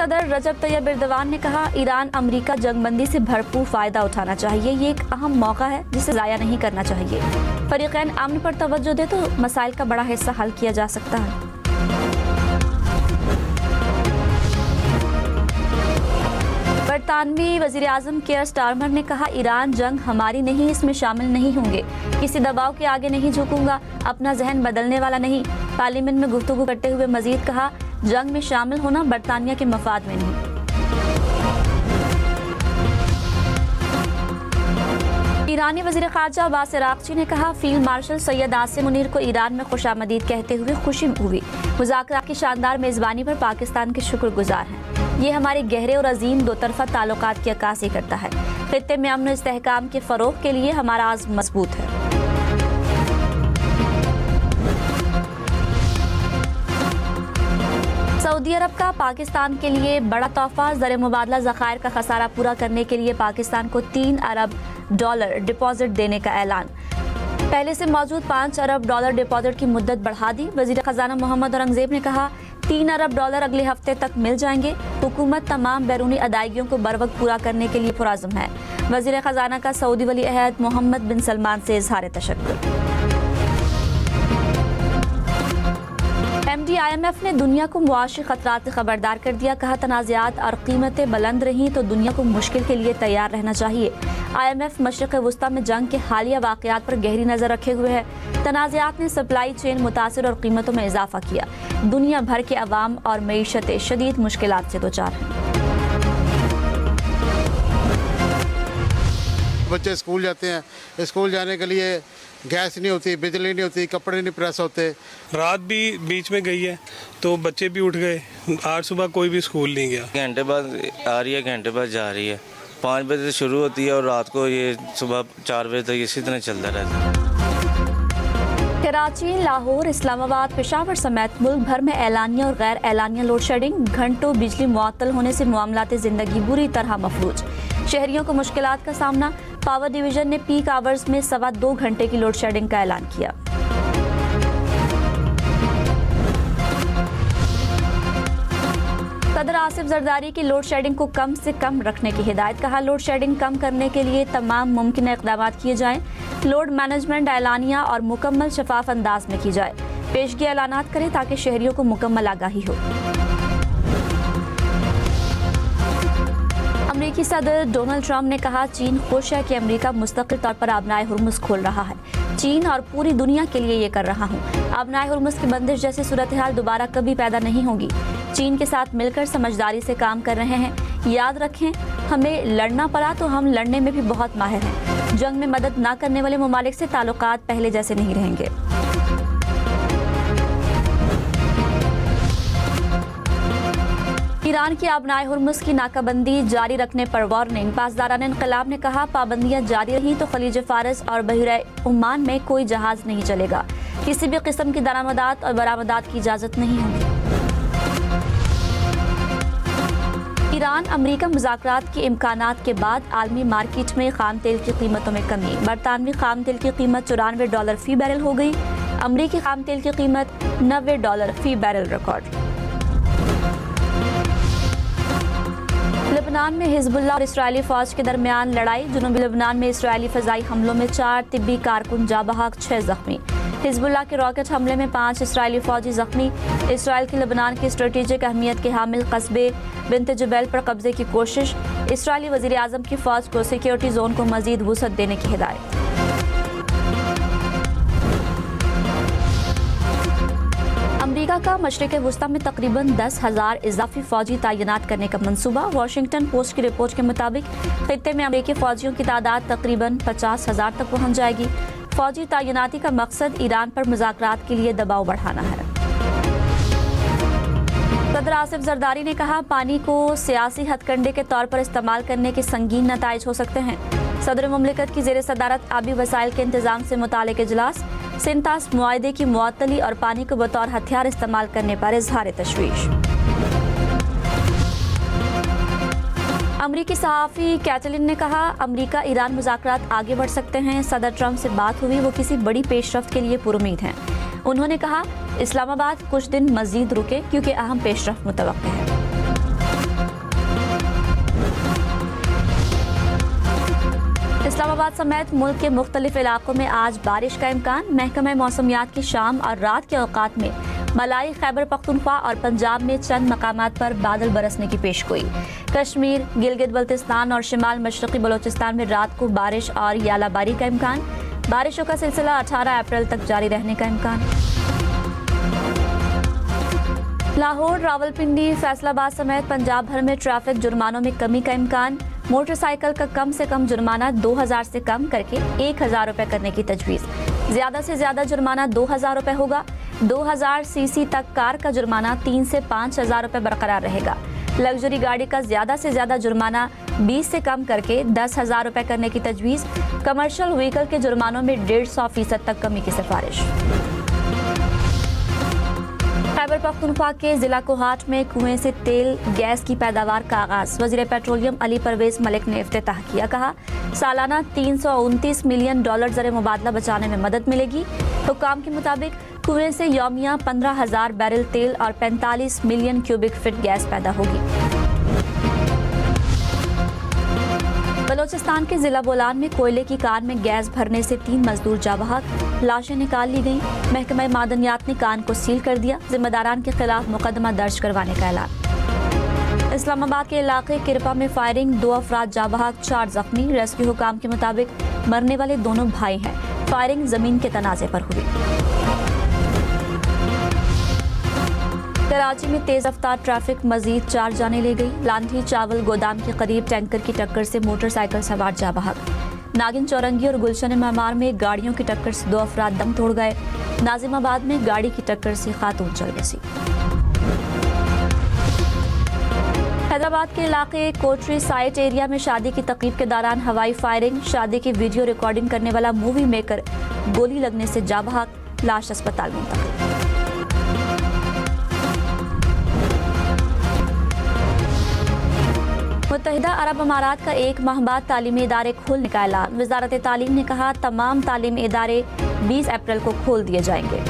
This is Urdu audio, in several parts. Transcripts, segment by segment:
صدر رجب طیب ایردوان نے کہا ایران امریکہ جنگ بندی سے بھرپور فائدہ اٹھانا چاہیے، یہ ایک اہم موقع ہے جسے ضائع نہیں کرنا چاہیے۔ فریقین امن پر توجہ دے تو مسائل کا بڑا حصہ حل کیا جا سکتا ہے۔ برطانوی وزیر اعظم کیئر سٹارمر نے کہا ایران جنگ ہماری نہیں، اس میں شامل نہیں ہوں گے، کسی دباؤ کے آگے نہیں جھکوں گا، اپنا ذہن بدلنے والا نہیں۔ پارلیمنٹ میں گفتگو کرتے ہوئے مزید کہا جنگ میں شامل ہونا برطانیہ کے مفاد میں نہیں۔ ایرانی وزیر خارجہ عباس عراقچی نے کہا فیلڈ مارشل سید عاصم منیر کو ایران میں خوش آمدید کہتے ہوئے خوشی ہوئی، مذاکرات کی شاندار میزبانی پر پاکستان کے شکر گزار ہیں، یہ ہمارے گہرے اور عظیم دو طرفہ تعلقات کی عکاسی کرتا ہے، خطے میں امن و استحکام کے فروغ کے لیے ہمارا عزم مضبوط ہے۔ سعودی عرب کا پاکستان کے لیے بڑا تحفہ، زر مبادلہ ذخائر کا خسارہ پورا کرنے کے لیے پاکستان کو $3 ارب ڈپازٹ دینے کا اعلان، پہلے سے موجود $5 ارب ڈپازٹ کی مدت بڑھا دی۔ وزیر خزانہ محمد اورنگزیب نے کہا $3 ارب اگلے ہفتے تک مل جائیں گے، حکومت تمام بیرونی ادائیگیوں کو بروقت پورا کرنے کے لیے پرعزم ہے۔ وزیر خزانہ کا سعودی ولی عہد محمد بن سلمان سے اظہار تشکر۔ IMF نے دنیا کو معاشی خطرات سے خبردار کر دیا، کہا تنازعات اور قیمتیں بلند رہیں تو دنیا کو مشکل کے لیے تیار رہنا چاہیے۔ IMF مشرق وسطی میں جنگ کے حالیہ واقعات پر گہری نظر رکھے ہوئے ہے، تنازعات نے سپلائی چین متاثر اور قیمتوں میں اضافہ کیا، دنیا بھر کے عوام اور معیشتیں شدید مشکلات سے دوچار ہیں۔ بچے اسکول جاتے ہیں، اسکول جانے کے لیے گیس نہیں ہوتی، بجلی نہیں ہوتی، کپڑے نہیں پریس ہوتے۔ رات بھی بیچ میں گئی ہے تو بچے بھی اٹھ گئے، آج صبح کوئی بھی اسکول نہیں گیا۔ گھنٹے بعد آ رہی ہے، گھنٹے بعد جا رہی ہے، 5 بجے سے شروع ہوتی ہے اور رات کو یہ صبح 4 بجے تک اسی طرح چلتا رہتا ہے۔ کراچی، لاہور، اسلام آباد، پشاور سمیت ملک بھر میں اعلانیہ اور غیر اعلانیہ لوڈ شیڈنگ، گھنٹوں بجلی معطل ہونے سے معاملات زندگی بری طرح مفلوج، شہریوں کو مشکلات کا سامنا۔ پاور ڈویژن نے پیک آورز میں 2.25 گھنٹے کی لوڈ شیڈنگ کا اعلان کیا۔ صدر آصف زرداری کی لوڈ شیڈنگ کو کم سے کم رکھنے کی ہدایت، کہا لوڈ شیڈنگ کم کرنے کے لیے تمام ممکنہ اقدامات کیے جائیں، لوڈ مینجمنٹ اعلانیہ اور مکمل شفاف انداز میں کی جائے، پیشگی اعلانات کریں تاکہ شہریوں کو مکمل آگاہی ہو۔ امریکی صدر ڈونلڈ ٹرمپ نے کہا چین خوش ہے کہ امریکہ مستقل طور پر آبنائے ہرمز کھول رہا ہے، چین اور پوری دنیا کے لیے یہ کر رہا ہوں، آبنائے ہرمز کی بندش جیسی صورتحال دوبارہ کبھی پیدا نہیں ہوگی، چین کے ساتھ مل کر سمجھداری سے کام کر رہے ہیں، یاد رکھیں ہمیں لڑنا پڑا تو ہم لڑنے میں بھی بہت ماہر ہیں، جنگ میں مدد نہ کرنے والے ممالک سے تعلقات پہلے جیسے نہیں رہیں گے۔ ایران کی آبنائے ہرمز کی ناکہ بندی جاری رکھنے پر وارننگ، پاسداران انقلاب نے کہا پابندیاں جاری رہیں تو خلیج فارس اور بحیرہ عمان میں کوئی جہاز نہیں چلے گا، کسی بھی قسم کی درآمدات اور برآمدات کی اجازت نہیں ہوگی۔ ایران امریکہ مذاکرات کے امکانات کے بعد عالمی مارکیٹ میں خام تیل کی قیمتوں میں کمی، برطانوی خام تیل کی قیمت $94 فی بیرل ہو گئی، امریکی خام تیل کی قیمت $90 فی بیرل ریکارڈ۔ لبنان میں حزب اللہ اور اسرائیلی فوج کے درمیان لڑائی، جنوبی لبنان میں اسرائیلی فضائی حملوں میں 4 طبی کارکن جاں بحق، 6 زخمی، حزب اللہ کے راکٹ حملے میں 5 اسرائیلی فوجی زخمی، اسرائیل کی لبنان کی اسٹریٹجک اہمیت کے حامل قصبے بنت جبیل پر قبضے کی کوشش، اسرائیلی وزیر اعظم کی فوج کو سیکیورٹی زون کو مزید وسعت دینے کی ہدایت۔ امریکہ کا مشرق وسطی میں تقریباً 10,000 اضافی فوجی تعینات کرنے کا منصوبہ، واشنگٹن پوسٹ کی رپورٹ کے مطابق خطے میں امریکی فوجیوں کی تعداد تقریباً 50,000 تک پہنچ جائے گی۔ فوجی تعیناتی کا مقصد ایران پر مذاکرات کے لیے دباؤ بڑھانا ہے۔ صدر آصف زرداری نے کہا پانی کو سیاسی ہتھ کنڈے کے طور پر استعمال کرنے کے سنگین نتائج ہو سکتے ہیں۔ صدر مملکت کی زیر صدارت آبی وسائل کے انتظام سے متعلق اجلاس، سنتاس معاہدے کی معطلی اور پانی کو بطور ہتھیار استعمال کرنے پر اظہار تشویش۔ امریکی صحافی کیٹلن نے کہا امریکہ ایران مذاکرات آگے بڑھ سکتے ہیں، صدر ٹرمپ سے بات ہوئی، وہ کسی بڑی پیش رفت کے لیے پرامید ہیں۔ انہوں نے کہا اسلام آباد کچھ دن مزید رکے کیونکہ اہم پیش رفت متوقع ہے۔ اسلام آباد سمیت ملک کے مختلف علاقوں میں آج بارش کا امکان. محکمہ موسمیات کی شام اور رات کے اوقات میں ملائی، خیبر پختونخوا اور پنجاب میں چند مقامات پر بادل برسنے کی پیشگوئی. کشمیر، گلگت بلتستان اور شمال مشرقی بلوچستان میں رات کو بارش اور یالہ باری کا امکان. بارشوں کا سلسلہ 18 اپریل تک جاری رہنے کا امکان. لاہور، راولپنڈی، فیصل آباد سمیت پنجاب بھر میں ٹریفک جرمانوں میں کمی کا امکان. موٹر سائیکل کا کم سے کم جرمانہ 2000 سے کم کر کے 1000 روپے کرنے کی تجویز. زیادہ سے زیادہ جرمانہ 2000 روپے ہوگا. 2000 سی سی تک کار کا جرمانہ 3000 سے 5000 روپے برقرار رہے گا. لگژری گاڑی کا زیادہ سے زیادہ جرمانہ 20 سے کم کر کے 10,000 روپے کرنے کی تجویز. کمرشل وہیکل کے جرمانوں میں 150% تک کمی کی سفارش. خیبر پختونخوا کے ضلع کوہاٹ میں کنویں سے تیل گیس کی پیداوار کا آغاز. وزیر پیٹرولیم علی پرویز ملک نے افتتاح کیا. کہا سالانہ $329 ملین زر مبادلہ بچانے میں مدد ملے گی. حکام کے مطابق کنویں سے یومیہ 15,000 بیرل تیل اور 45 ملین کیوبک فٹ گیس پیدا ہوگی. بلوچستان کے ضلع بولان میں کوئلے کی کان میں گیس بھرنے سے 3 مزدور جاں بحق. لاشیں نکال لی گئیں. محکمہ معدنیات نے کان کو سیل کر دیا. ذمہ داران کے خلاف مقدمہ درج کروانے کا اعلان. اسلام آباد کے علاقے کرپا میں فائرنگ، 2 افراد جاں بحق، 4 زخمی. ریسکیو حکام کے مطابق مرنے والے دونوں بھائی ہیں. فائرنگ زمین کے تنازع پر ہوئی. کراچی میں تیز رفتار ٹریفک مزید 4 جانیں لے گئی. لانٹھی چاول گودام کے قریب ٹینکر کی ٹکر سے موٹر سائیکل سوار جاں بحق. ناگن چورنگی اور گلشن معمار میں گاڑیوں کی ٹکر سے 2 افراد دم توڑ گئے. ناظم آباد میں گاڑی کی ٹکر سے خاتون چل بسی. حیدرآباد کے علاقے کوٹری سائٹ ایریا میں شادی کی تقریب کے دوران ہوائی فائرنگ. شادی کی ویڈیو ریکارڈنگ کرنے والا مووی میکر گولی لگنے سے جاں بحق. لاش اسپتال منتقل. متحدہ عرب امارات کا 1 ماہ بعد تعلیمی ادارے کھولنے کا اعلان. وزارت تعلیم نے کہا تمام تعلیمی ادارے 20 اپریل کو کھول دیے جائیں گے.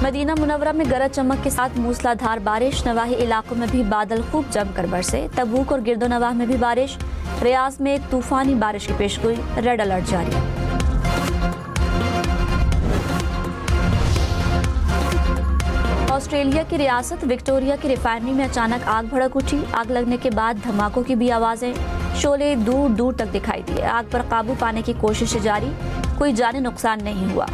مدینہ منورہ میں گرج چمک کے ساتھ موسلا دھار بارش. نواحی علاقوں میں بھی بادل خوب جم کر برسے. تبوک اور گرد و نواح میں بھی بارش. ریاض میں طوفانی بارش کی پیشگوئی. ریڈ الرٹ جاری. آسٹریلیا کی ریاست وکٹوریا کی ریفائنری میں اچانک آگ بھڑک اٹھی. آگ لگنے کے بعد دھماکوں کی بھی آوازیں. شعلے دور دور تک دکھائی دیے. آگ پر قابو پانے کی کوششیں جاری. کوئی جانی نقصان نہیں ہوا.